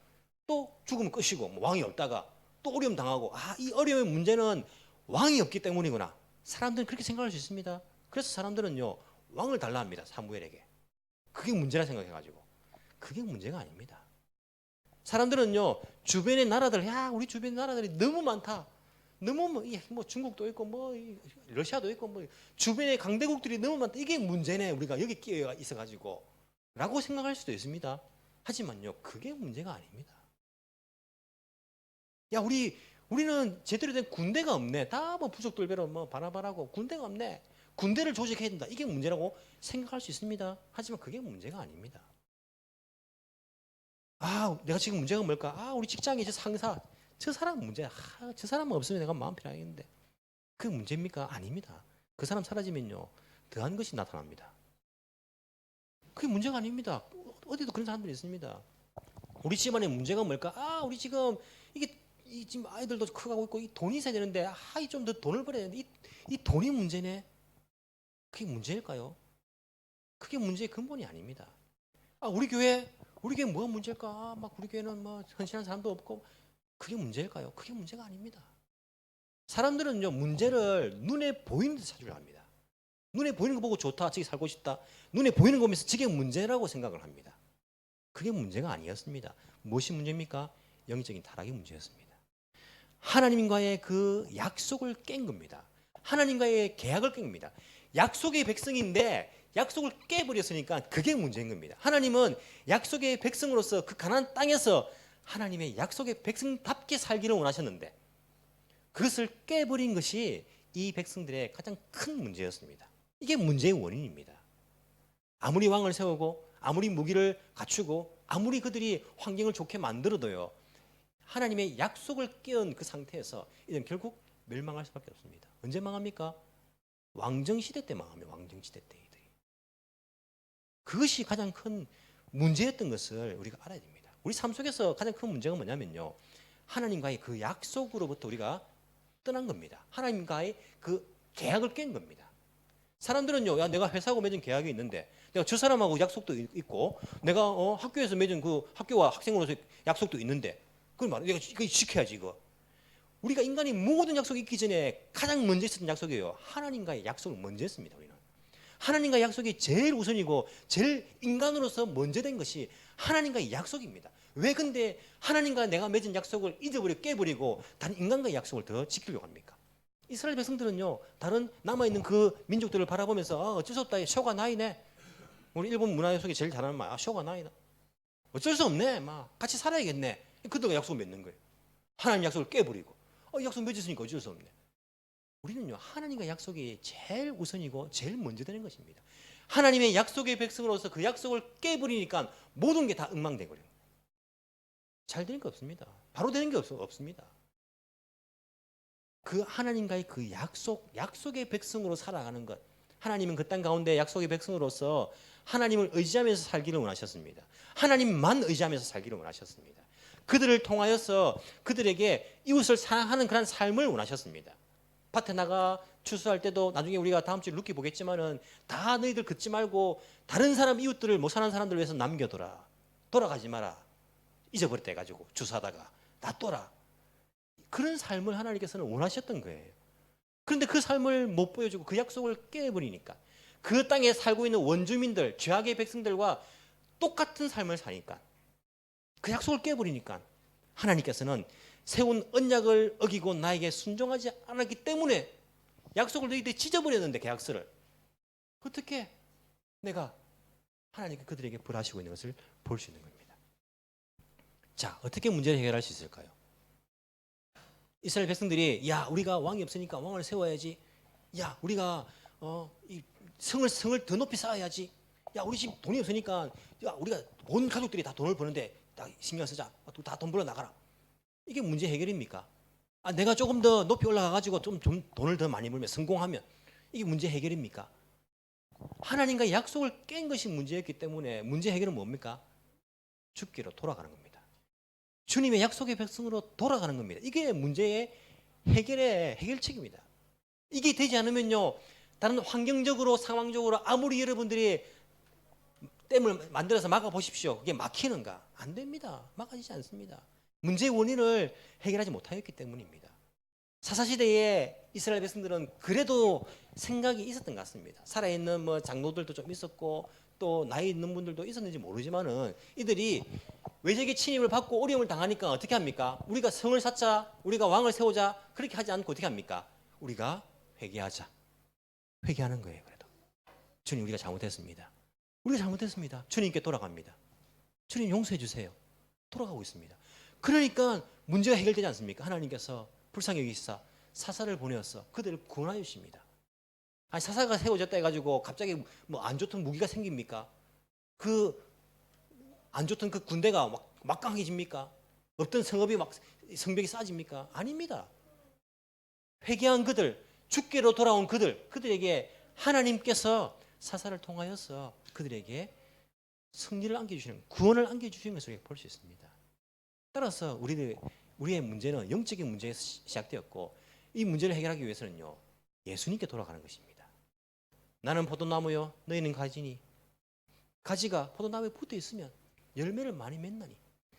또 죽으면 끝이고 뭐 왕이 없다가 또 어려움 당하고 이 어려움의 문제는 왕이 없기 때문이구나. 사람들은 그렇게 생각할 수 있습니다. 그래서 사람들은요 왕을 달라 합니다. 사무엘에게. 그게 문제라 생각해가지고. 그게 문제가 아닙니다. 사람들은요 주변의 나라들, 우리 주변 나라들이 너무 많다. 너무 뭐 중국도 있고 뭐 러시아도 있고 뭐 주변의 강대국들이 너무 많다. 이게 문제네. 우리가 여기 끼어 있어가지고 라고 생각할 수도 있습니다. 하지만요 그게 문제가 아닙니다. 우리는 제대로 된 군대가 없네. 다 뭐 부족돌배로 뭐 바라바라고 군대가 없네. 군대를 조직해야 된다. 이게 문제라고 생각할 수 있습니다. 하지만 그게 문제가 아닙니다. 내가 지금 문제가 뭘까? 우리 직장에 저 상사, 저 사람 문제야. 저 사람은 없으면 내가 마음 편하겠는데. 그게 문제입니까? 아닙니다. 그 사람 사라지면요 더한 것이 나타납니다. 그게 문제가 아닙니다. 어디도 그런 사람들이 있습니다. 우리 집안의 문제가 뭘까? 우리 지금 이 지금 아이들도 커가고 있고 이 돈이 있어야 되는데 좀 더 돈을 벌어야 되는데 이 돈이 문제네. 그게 문제일까요? 그게 문제의 근본이 아닙니다. 우리 교회 뭐가 문제일까? 우리 교회는 뭐 헌신한 사람도 없고 그게 문제일까요? 그게 문제가 아닙니다. 사람들은요 문제를 눈에 보이는 데 찾으려 합니다. 눈에 보이는 거 보고 좋다, 저기 살고 싶다. 눈에 보이는 거 보면서 저게 문제라고 생각을 합니다. 그게 문제가 아니었습니다. 무엇이 문제입니까? 영적인 타락이 문제였습니다. 하나님과의 그 약속을 깬 겁니다. 하나님과의 계약을 깬 겁니다. 약속의 백성인데 약속을 깨버렸으니까 그게 문제인 겁니다. 하나님은 약속의 백성으로서 그 가나안 땅에서 하나님의 약속의 백성답게 살기를 원하셨는데 그것을 깨버린 것이 이 백성들의 가장 큰 문제였습니다. 이게 문제의 원인입니다. 아무리 왕을 세우고 아무리 무기를 갖추고 아무리 그들이 환경을 좋게 만들어도요, 하나님의 약속을 깨은 그 상태에서 이들은 결국 멸망할 수밖에 없습니다. 언제 망합니까? 왕정시대 때 망합니다. 왕정시대 때. 그것이 가장 큰 문제였던 것을 우리가 알아야 됩니다. 우리 삶 속에서 가장 큰 문제가 뭐냐면요, 하나님과의 그 약속으로부터 우리가 떠난 겁니다. 하나님과의 그 계약을 깬 겁니다. 사람들은요, 야, 내가 회사하고 맺은 계약이 있는데 내가 저 사람하고 약속도 있고 내가 학교에서 맺은 그 학교와 학생으로서 약속도 있는데 그걸 말해, 내가 이거 지켜야지 이거. 우리가 인간이 모든 약속이 있기 전에 가장 먼저 있었던 약속이에요. 하나님과의 약속을 먼저 했습니다. 우리는 하나님과의 약속이 제일 우선이고 제일 인간으로서 먼저 된 것이 하나님과의 약속입니다. 왜 근데 하나님과 내가 맺은 약속을 잊어버려 깨버리고 다른 인간과의 약속을 더 지키려고 합니까? 이스라엘 백성들은요, 다른 남아있는 그 민족들을 바라보면서 어쩔 수 없다, 쇼가 나이네. 우리 일본 문화 속에 제일 잘하는 말, 쇼가 나이다. 어쩔 수 없네, 막 같이 살아야겠네. 그들과 약속을 맺는 거예요. 하나님 약속을 깨버리고 약속 맺었으니까 어쩔 수 없네. 우리는요, 하나님과 약속이 제일 우선이고 제일 먼저 되는 것입니다. 하나님의 약속의 백성으로서 그 약속을 깨버리니까 모든 게 다 엉망되거든요. 잘 되는 게 없습니다. 바로 되는 게 없습니다. 그 하나님과의 그 약속의 백성으로 살아가는 것. 하나님은 그 땅 가운데 약속의 백성으로서 하나님을 의지하면서 살기를 원하셨습니다. 하나님만 의지하면서 살기를 원하셨습니다. 그들을 통하여서 그들에게 이웃을 사랑하는 그런 삶을 원하셨습니다. 밭에 나가 추수할 때도 나중에 우리가 다음 주에 룻기 보겠지만은 다 너희들 긋지 말고 다른 사람 이웃들을 못 사는 사람들 위해서 남겨둬라. 돌아가지 마라. 잊어버렸다 해가지고 추수하다가 놔둬라. 그런 삶을 하나님께서는 원하셨던 거예요. 그런데 그 삶을 못 보여주고 그 약속을 깨버리니까 그 땅에 살고 있는 원주민들, 죄악의 백성들과 똑같은 삶을 사니까 그 약속을 깨버리니까 하나님께서는 세운 언약을 어기고 나에게 순종하지 않았기 때문에 약속을 너희들이 찢어버렸는데 계약서를 어떻게 내가 하나님께 그들에게 벌하시고 있는 것을 볼 수 있는 겁니다. 자, 어떻게 문제를 해결할 수 있을까요? 이스라엘 백성들이 야, 우리가 왕이 없으니까 왕을 세워야지. 야, 우리가 이 성을 더 높이 쌓아야지. 야, 우리 집 돈이 없으니까 야, 우리가 온 가족들이 다 돈을 버는데 다 신경 쓰자. 다 돈 벌어 나가라. 이게 문제 해결입니까? 내가 조금 더 높이 올라가 가지고 좀 돈을 더 많이 벌면 성공하면 이게 문제 해결입니까? 하나님과 약속을 깬 것이 문제였기 때문에 문제 해결은 뭡니까? 죽기로 돌아가는 겁니다. 주님의 약속의 백성으로 돌아가는 겁니다. 이게 문제의 해결책입니다. 이게 되지 않으면요, 다른 환경적으로 상황적으로 아무리 여러분들이 댐을 만들어서 막아보십시오. 그게 막히는가? 안 됩니다. 막아지지 않습니다. 문제의 원인을 해결하지 못하였기 때문입니다. 사사시대에 이스라엘 백성들은 그래도 생각이 있었던 것 같습니다. 살아있는 장로들도 좀 있었고 또 나이 있는 분들도 있었는지 모르지만은 이들이 외적의 침입을 받고 어려움을 당하니까 어떻게 합니까? 우리가 성을 쌓자, 우리가 왕을 세우자, 그렇게 하지 않고 어떻게 합니까? 우리가 회개하자. 회개하는 거예요. 그래도 주님, 우리가 잘못했습니다. 우리가 잘못했습니다. 주님께 돌아갑니다. 주님 용서해 주세요. 돌아가고 있습니다. 그러니까 문제가 해결되지 않습니까? 하나님께서 불쌍히 여기시사 사사를 보내어서 그들을 구원하여 주십니다. 아니, 사사가 세워졌다 해가지고 갑자기 안 좋던 무기가 생깁니까? 그 안 좋던 그 군대가 막강해집니까? 없던 성읍이 성벽이 쌓아집니까? 아닙니다. 회개한 그들, 주께로 돌아온 그들에게 하나님께서 사사를 통하여서 그들에게 승리를 안겨주시는, 구원을 안겨주시는 것을 볼 수 있습니다. 따라서 우리의 문제는 영적인 문제에서 시작되었고, 이 문제를 해결하기 위해서는요, 예수님께 돌아가는 것입니다. 나는 포도나무요, 너희는 가지니. 가지가 포도나무에 붙어 있으면 열매를 많이 맺나니.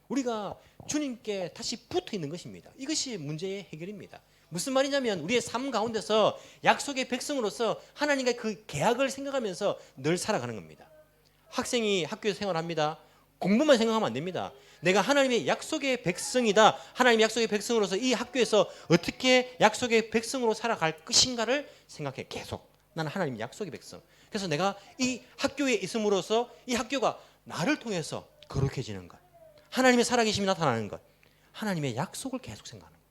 우리가 주님께 다시 붙어 있는 것입니다. 이것이 문제의 해결입니다. 무슨 말이냐면 우리의 삶 가운데서 약속의 백성으로서 하나님과 그 계약을 생각하면서 늘 살아가는 겁니다. 학생이 학교에서 생활합니다. 공부만 생각하면 안 됩니다. 내가 하나님의 약속의 백성이다. 하나님의 약속의 백성으로서 이 학교에서 어떻게 약속의 백성으로 살아갈 것인가를 생각해 계속 나는 하나님 약속의 백성. 그래서 내가 이 학교에 있음으로써 이 학교가 나를 통해서 거룩해지는 것, 하나님의 살아계심이 나타나는 것, 하나님의 약속을 계속 생각하는 것.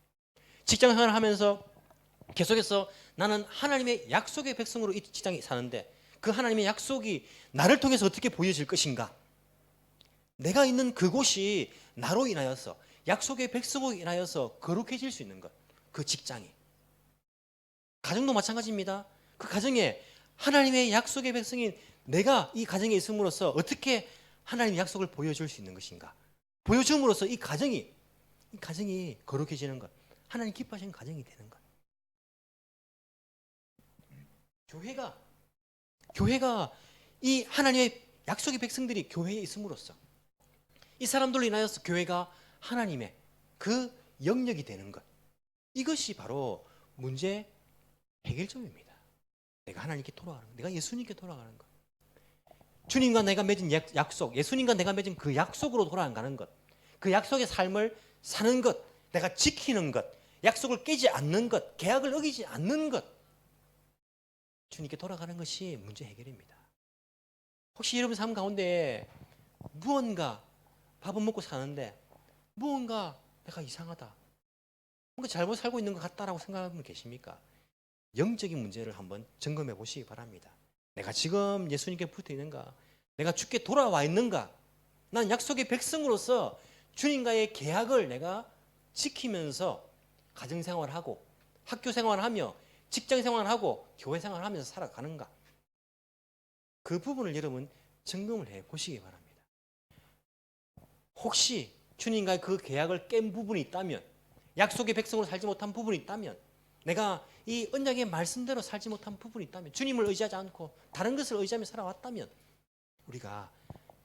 직장 생활을 하면서 계속해서 나는 하나님의 약속의 백성으로 이 직장에 사는데 그 하나님의 약속이 나를 통해서 어떻게 보여질 것인가? 내가 있는 그곳이 나로 인하여서 약속의 백성으로 인하여서 거룩해질 수 있는 것, 그 직장이. 가정도 마찬가지입니다. 그 가정에 하나님의 약속의 백성인 내가 이 가정에 있음으로써 어떻게 하나님의 약속을 보여줄 수 있는 것인가? 보여줌으로써 이 가정이 거룩해지는 것, 하나님 기뻐하시는 가정이 되는 것. 교회가 이 하나님의 약속의 백성들이 교회에 있음으로써 이 사람들로 인하여서 교회가 하나님의 그 영역이 되는 것, 이것이 바로 문제 해결점입니다. 내가 하나님께 돌아가는 것, 내가 예수님께 돌아가는 것, 주님과 내가 맺은 약속, 예수님과 내가 맺은 그 약속으로 돌아가는 것, 그 약속의 삶을 사는 것, 내가 지키는 것, 약속을 깨지 않는 것, 계약을 어기지 않는 것, 주님께 돌아가는 것이 문제 해결입니다. 혹시 여러분 삶 가운데 무언가 밥은 먹고 사는데 무언가 내가 이상하다, 뭔가 잘못 살고 있는 것 같다라고 생각하는 분 계십니까? 영적인 문제를 한번 점검해 보시기 바랍니다. 내가 지금 예수님께 붙어 있는가? 내가 주께 돌아와 있는가? 난 약속의 백성으로서 주님과의 계약을 내가 지키면서 가정생활하고 학교생활하며 직장생활하고 교회생활하면서 살아가는가? 그 부분을 여러분 점검을 해 보시기 바랍니다. 혹시 주님과의 그 계약을 깬 부분이 있다면, 약속의 백성으로 살지 못한 부분이 있다면, 내가 이 언약의 말씀대로 살지 못한 부분이 있다면, 주님을 의지하지 않고 다른 것을 의지하며 살아왔다면 우리가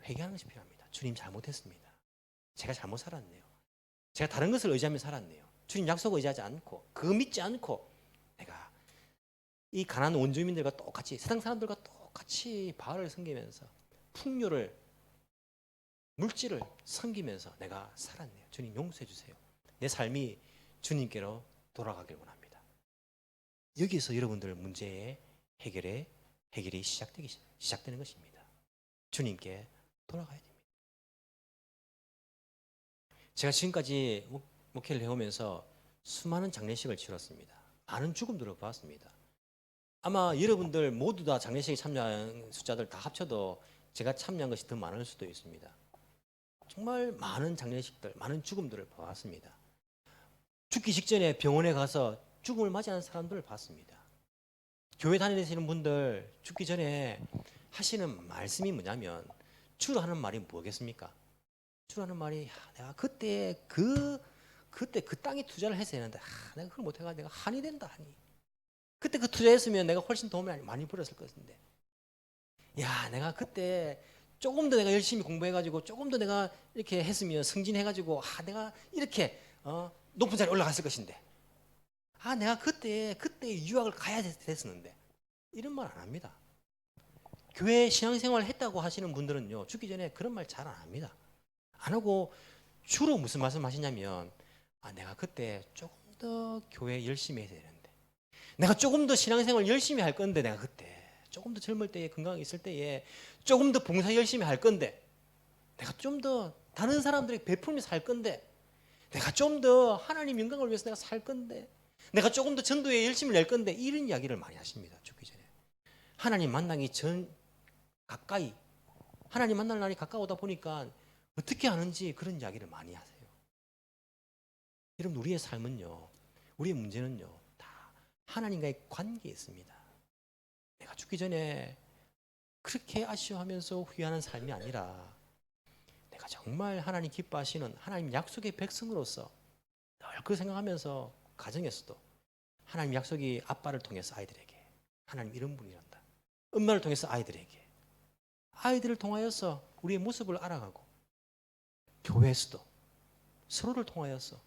회개하는 것이 필요합니다. 주님 잘못했습니다. 제가 잘못 살았네요. 제가 다른 것을 의지하며 살았네요. 주님 약속을 의지하지 않고 그거 믿지 않고 내가 이 가난한 원주민들과 똑같이, 세상 사람들과 똑같이 바알을 섬기면서 풍요를, 물질을 섬기면서 내가 살았네요. 주님 용서해 주세요. 내 삶이 주님께로 돌아가길 원합니다. 여기서 여러분들 문제의 해결이 시작되는 것입니다. 주님께 돌아가야 됩니다. 제가 지금까지 목회를 해오면서 수많은 장례식을 치렀습니다. 많은 죽음들을 보았습니다. 아마 여러분들 모두 다 장례식에 참여한 숫자들 다 합쳐도 제가 참여한 것이 더 많을 수도 있습니다. 정말 많은 장례식들, 많은 죽음들을 보았습니다. 죽기 직전에 병원에 가서 죽음을 맞이하는 사람들을 봤습니다. 교회 다니시는 분들 죽기 전에 하시는 말씀이 뭐냐면, 주로 하는 말이 뭐겠습니까? 주로 하는 말이, 내가 그때 그 땅에 투자를 했어야 했는데 내가 그걸 못해가지고 내가 한이 된다, 한이. 그때 그 투자했으면 내가 훨씬 도움을 많이 벌었을 것인데, 야, 내가 그때 조금 더 내가 열심히 공부해가지고 조금 더 내가 이렇게 했으면 승진해가지고 내가 이렇게 높은 자리에 올라갔을 것인데, 내가 그때 유학을 가야 됐었는데, 이런 말 안 합니다. 교회 신앙생활 했다고 하시는 분들은요, 죽기 전에 그런 말 잘 안 합니다. 안 하고 주로 무슨 말씀 하시냐면, 내가 그때 조금 더 교회 열심히 해야 되는데, 내가 조금 더 신앙생활 열심히 할 건데, 내가 그때 조금 더 젊을 때에, 건강하게 있을 때에 조금 더 봉사 열심히 할 건데, 내가 좀 더 다른 사람들에게 베풀면서 살 건데, 내가 좀 더 하나님 영광을 위해서 내가 살 건데, 내가 조금 더 전도에 열심히 낼 건데, 이런 이야기를 많이 하십니다. 죽기 전에. 하나님 만나기 전 가까이, 하나님 만날 날이 가까우다 보니까 어떻게 하는지 그런 이야기를 많이 하세요. 여러분, 우리의 삶은요, 우리의 문제는요, 다 하나님과의 관계에 있습니다. 내가 죽기 전에 그렇게 아쉬워하면서 후회하는 삶이 아니라, 내가 정말 하나님 기뻐하시는 하나님 약속의 백성으로서 늘 그 생각하면서 가정에서도 하나님 약속이 아빠를 통해서 아이들에게, 하나님 이런 분이란다, 엄마를 통해서 아이들에게, 아이들을 통하여서 우리의 모습을 알아가고, 교회에서도 서로를 통하여서,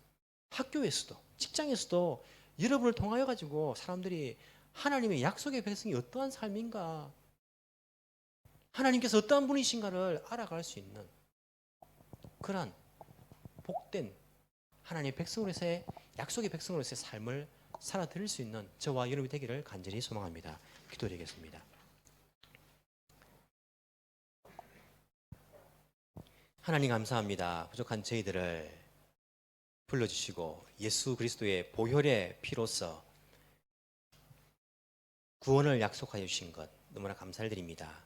학교에서도, 직장에서도 여러분을 통하여 가지고 사람들이 하나님의 약속의 백성이 어떠한 삶인가, 하나님께서 어떠한 분이신가를 알아갈 수 있는 그러한 복된 하나님의 백성으로서의, 약속의 백성으로서의 삶을 살아드릴 수 있는 저와 여러분이 되기를 간절히 소망합니다. 기도드리겠습니다. 하나님 감사합니다. 부족한 저희들을 불러주시고 예수 그리스도의 보혈의 피로써 구원을 약속하여 주신 것 너무나 감사를 드립니다.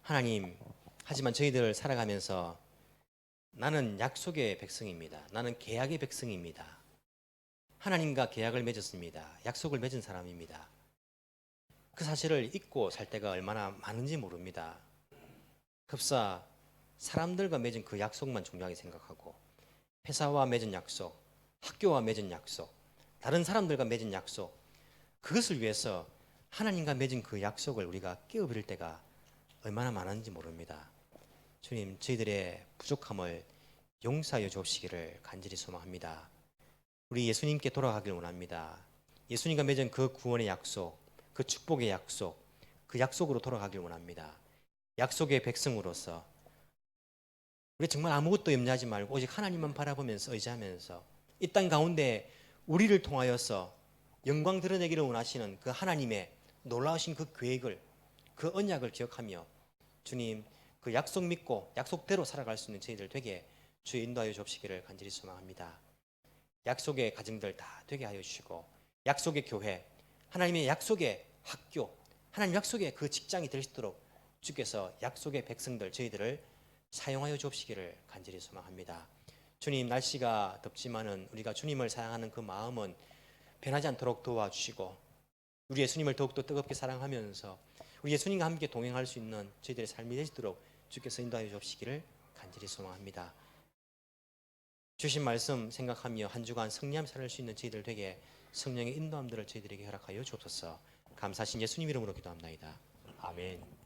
하나님, 하지만 저희들 살아가면서 나는 약속의 백성입니다. 나는 계약의 백성입니다. 하나님과 계약을 맺었습니다. 약속을 맺은 사람입니다. 그 사실을 잊고 살 때가 얼마나 많은지 모릅니다. 흡사 사람들과 맺은 그 약속만 중요하게 생각하고 회사와 맺은 약속, 학교와 맺은 약속, 다른 사람들과 맺은 약속, 그것을 위해서 하나님과 맺은 그 약속을 우리가 깨어버릴 때가 얼마나 많은지 모릅니다. 주님, 저희들의 부족함을 용서하여 주옵시기를 간절히 소망합니다. 우리 예수님께 돌아가길 원합니다. 예수님과 맺은 그 구원의 약속, 그 축복의 약속, 그 약속으로 돌아가길 원합니다. 약속의 백성으로서 우리 정말 아무것도 염려하지 말고 오직 하나님만 바라보면서 의지하면서 이 땅 가운데 우리를 통하여서 영광 드러내기를 원하시는 그 하나님의 놀라우신 그 계획을, 그 언약을 기억하며 주님 그 약속 믿고 약속대로 살아갈 수 있는 저희들 되게 주의 인도하여 주옵시기를 간절히 소망합니다. 약속의 가정들 다 되게 하여 주시고 약속의 교회, 하나님의 약속의 학교, 하나님 약속의 그 직장이 될 수 있도록 주께서 약속의 백성들 저희들을 사용하여 주옵시기를 간절히 소망합니다. 주님, 날씨가 덥지만은 우리가 주님을 사랑하는 그 마음은 변하지 않도록 도와주시고 우리 예수님을 더욱더 뜨겁게 사랑하면서 우리 예수님과 함께 동행할 수 있는 저희들의 삶이 되시도록 주께서 인도하여 주옵시기를 간절히 소망합니다. 주신 말씀 생각하며 한 주간 승리함 살할 수 있는 저희들 되게 성령의 인도함들을 저희들에게 허락하여 주옵소서. 감사하신 예수님 이름으로 기도합나이다. 아멘.